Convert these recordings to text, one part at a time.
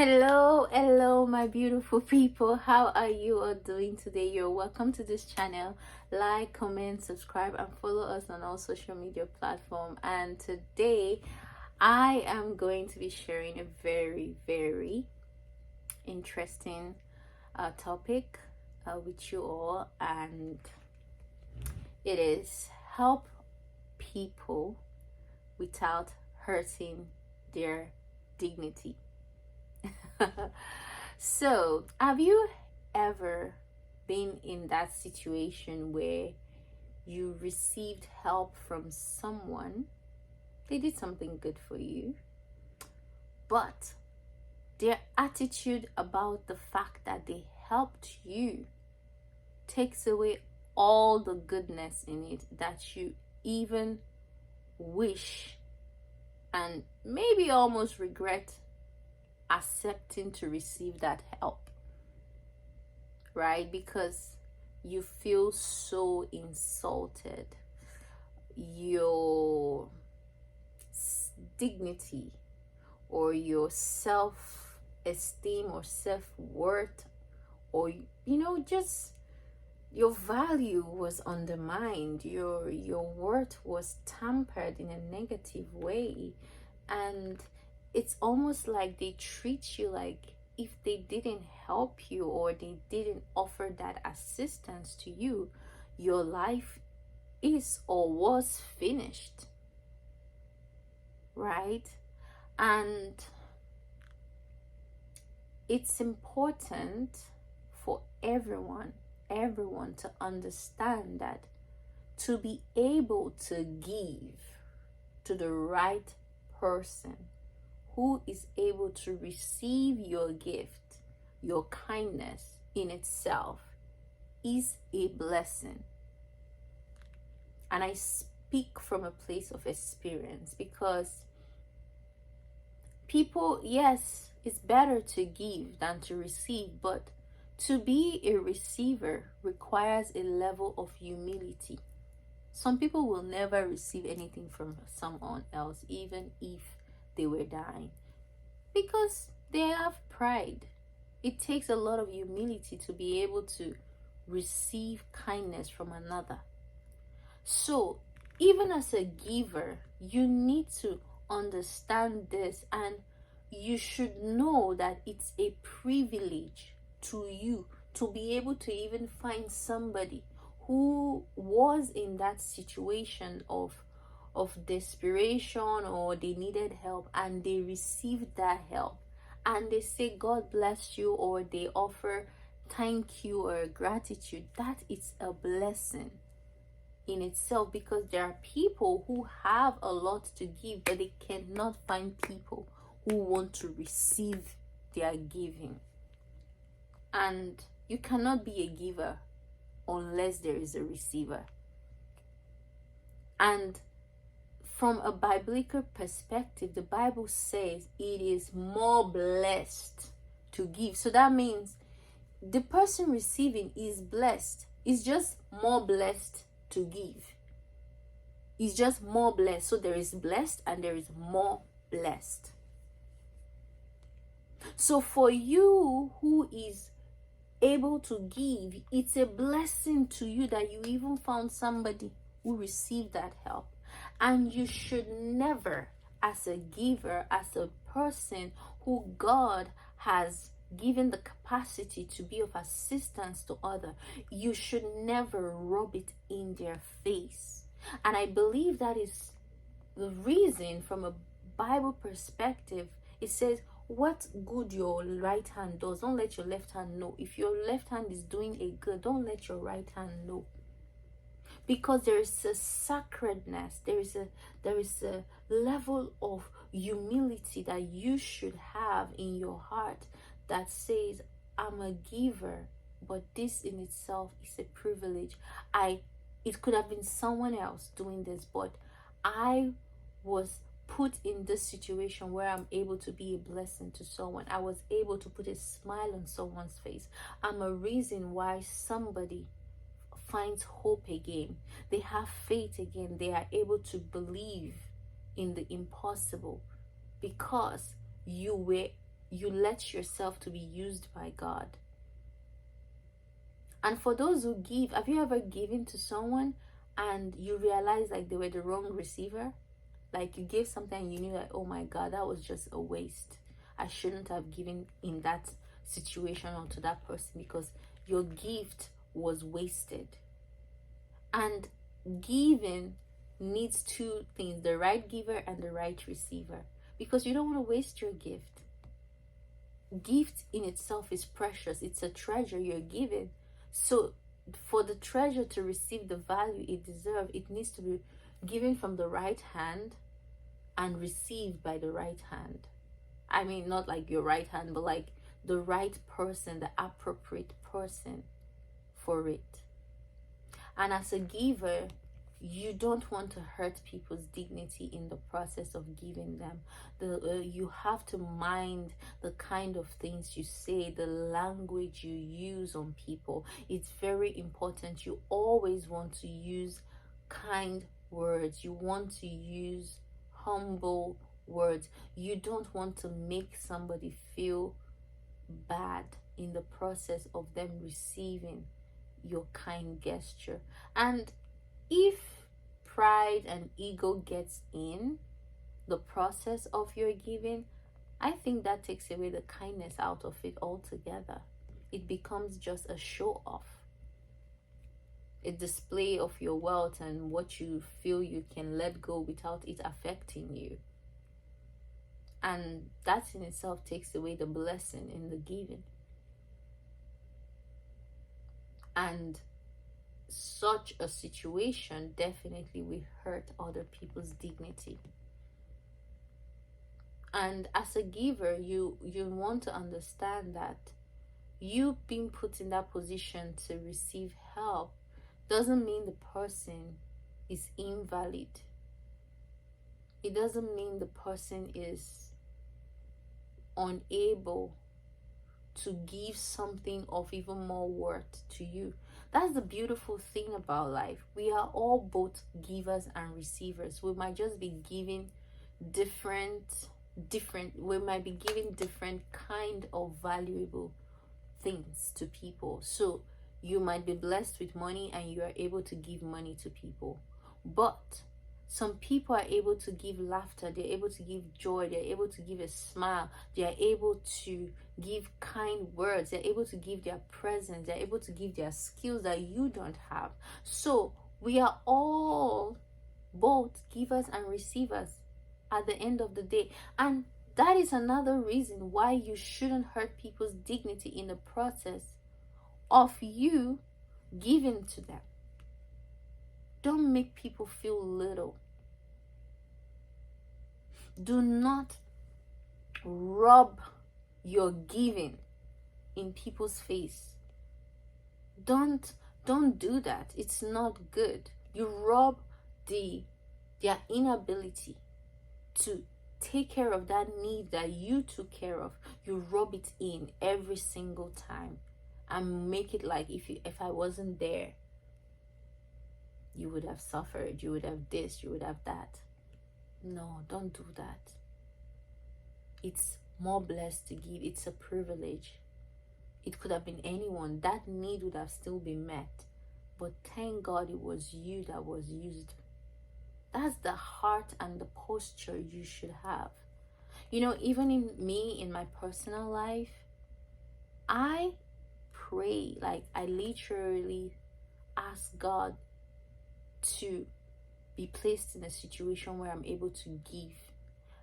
Hello, my beautiful people. How are you all doing today? You're welcome to this channel. Like, comment, subscribe, and follow us on all social media platforms. And today, I am going to be sharing a very interesting topic with you all, and it is help people without hurting their dignity. So, have you ever been in that situation where you received help from someone? They did something good for you, but their attitude about the fact that they helped you takes away all the goodness in it that you even wish and maybe almost regret accepting to receive that help, right? Because you feel so insulted. Your dignity or your self-esteem or self-worth, or just your value was undermined. Your worth was tampered in a negative way, and it's almost like they treat you like if they didn't help you or they didn't offer that assistance to you, your life is or was finished, right? And it's important for everyone to understand that to be able to give to the right person who is able to receive your gift, your kindness in itself is a blessing. And I speak from a place of experience, because people, yes, it's better to give than to receive, but to be a receiver requires a level of humility. Some people will never receive anything from someone else, even if they were dying, because they have pride. It takes a lot of humility to be able to receive kindness from another. So even as a giver, you need to understand this, and you should know that it's a privilege to you to be able to even find somebody who was in that situation of desperation, or they needed help and they received that help, and they say God bless you, or they offer thank you or gratitude. That is a blessing in itself, because there are people who have a lot to give, but they cannot find people who want to receive their giving. And you cannot be a giver unless there is a receiver. And from a biblical perspective, the Bible says it is more blessed to give. So that means the person receiving is blessed. It's just more blessed to give. It's just more blessed. So there is blessed and there is more blessed. So for you who is able to give, it's a blessing to you that you even found somebody who received that help. And you should never, as a giver, as a person who God has given the capacity to be of assistance to others, you should never rub it in their face. And I believe that is the reason, from a Bible perspective, it says, what good your right hand does, don't let your left hand know. If your left hand is doing a good, don't let your right hand know. Because there is a sacredness, there is a level of humility that you should have in your heart that says, I'm a giver, but this in itself is a privilege. It could have been someone else doing this, but I was put in this situation where I'm able to be a blessing to someone. I was able to put a smile on someone's face. I'm a reason why somebody finds hope again. They have faith again. They are able to believe in the impossible, because you were you let yourself to be used by God. And for those who give, have you ever given to someone and you realize like they were the wrong receiver? Like you gave something and you knew like, oh my God, that was just a waste. I shouldn't have given in that situation or to that person because your gift was wasted. And giving needs two things, the right giver and the right receiver, because you don't want to waste your gift. Gift in itself is precious. It's a treasure you're given. So for the treasure to receive the value it deserves, it needs to be given from the right hand and received by the right hand. I mean, not like your right hand, but like the right person, the appropriate person for it. And as a giver, you don't want to hurt people's dignity in the process of giving them. You have to mind the kind of things you say, the language you use on people. It's very important. You always want to use kind words. You want to use humble words. You don't want to make somebody feel bad in the process of them receiving your kind gesture. And if pride and ego gets in the process of your giving, I think that takes away the kindness out of it altogether. It becomes just a show off, a display of your wealth and what you feel you can let go without it affecting you. And that in itself takes away the blessing in the giving. And such a situation definitely will hurt other people's dignity. And as a giver, you want to understand that you being put in that position to receive help doesn't mean the person is invalid. It doesn't mean the person is unable to give something of even more worth to you. That's the beautiful thing about life. We are all both givers and receivers. We might just be giving different we might be giving different kind of valuable things to people. So you might be blessed with money and you are able to give money to people, but some people are able to give laughter, they're able to give joy, they're able to give a smile, they're able to give kind words, they're able to give their presence, they're able to give their skills that you don't have. So we are all both givers and receivers at the end of the day. And that is another reason why you shouldn't hurt people's dignity in the process of you giving to them. Don't make people feel little. Do not rub your giving in people's face. Don't do that. It's not good. You rub their inability to take care of that need that you took care of. You rub it in every single time and make it like if I wasn't there, you would have suffered, you would have this, you would have that. No, don't do that. It's more blessed to give. It's a privilege. It could have been anyone. That need would have still been met. But thank God it was you that was used. That's the heart and the posture you should have. You know, even in my personal life, I pray, like I literally ask God to be placed in a situation where I'm able to give,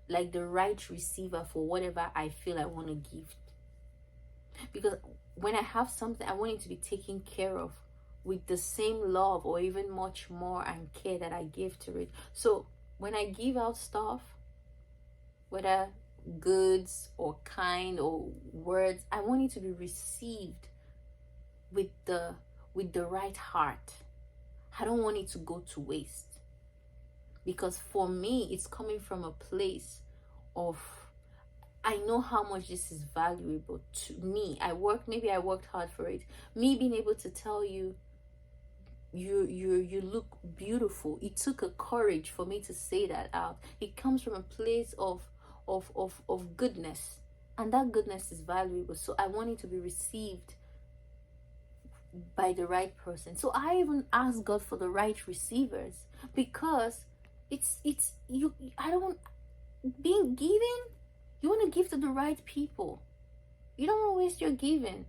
like the right receiver for whatever I feel I want to give. Because when I have something, I want it to be taken care of with the same love or even much more and care that I give to it. So when I give out stuff, whether goods or kind or words, I want it to be received with the right heart. I don't want it to go to waste. Because for me, it's coming from a place of, I know how much this is valuable to me. Maybe I worked hard for it. Me being able to tell you, you look beautiful. It took a courage for me to say that out. It comes from a place of goodness. And that goodness is valuable. So I want it to be received by the right person. So I even ask God for the right receivers, because it's you. I don't being giving. You want to give to the right people. You don't want to waste your giving.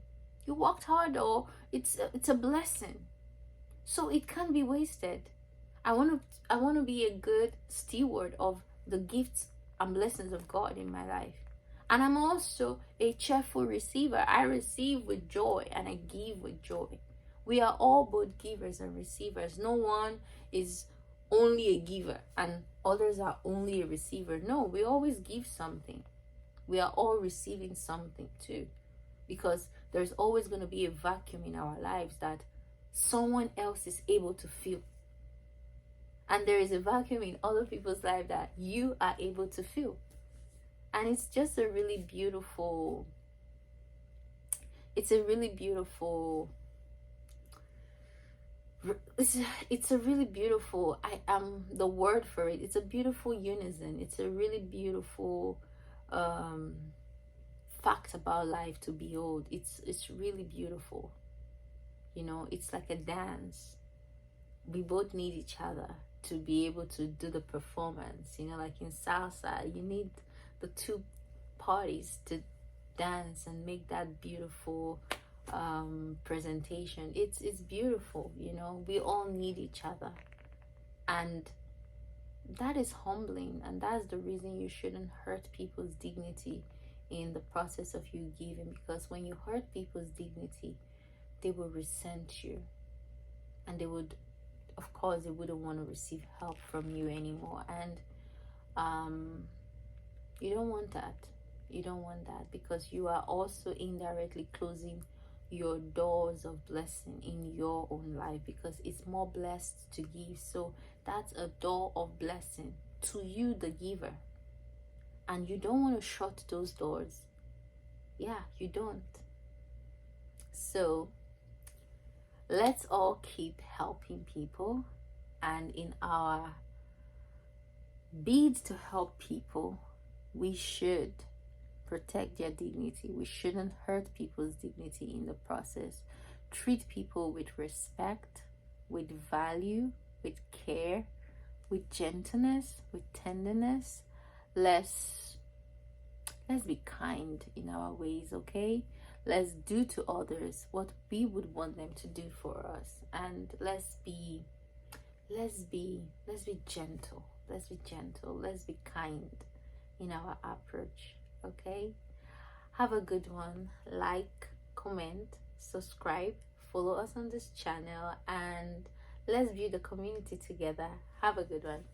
You worked hard, or it's a blessing, so it can't be wasted. I want to be a good steward of the gifts and blessings of God in my life. And I'm also a cheerful receiver. I receive with joy and I give with joy. We are all both givers and receivers. No one is only a giver and others are only a receiver. No, we always give something. We are all receiving something too, because there's always going to be a vacuum in our lives that someone else is able to fill. And there is a vacuum in other people's life that you are able to fill. And it's just a really beautiful, it's a really beautiful, it's a really beautiful, I am the word for it. It's a beautiful unison. It's a really beautiful fact about life to behold. It's really beautiful. You know, it's like a dance. We both need each other to be able to do the performance. You know, like in salsa, you need the two parties to dance and make that beautiful presentation. It's beautiful. You know, we all need each other, and that is humbling, and that's the reason you shouldn't hurt people's dignity in the process of you giving, because when you hurt people's dignity, they will resent you, and they would, of course, they wouldn't want to receive help from you anymore. And you don't want that. You don't want that, because you are also indirectly closing your doors of blessing in your own life, because it's more blessed to give. So that's a door of blessing to you, the giver, and you don't want to shut those doors. Yeah, you don't. So let's all keep helping people, and in our bid to help people, we should protect their dignity. We shouldn't hurt people's dignity in the process. Treat people with respect, with value, with care, with gentleness, with tenderness. Let's be kind in our ways, okay? Let's do to others what we would want them to do for us, and let's be gentle. Let's be gentle. Let's be kind in our approach, okay? Have a good one. Like, comment, subscribe, follow us on this channel, and let's build a community together. Have a good one.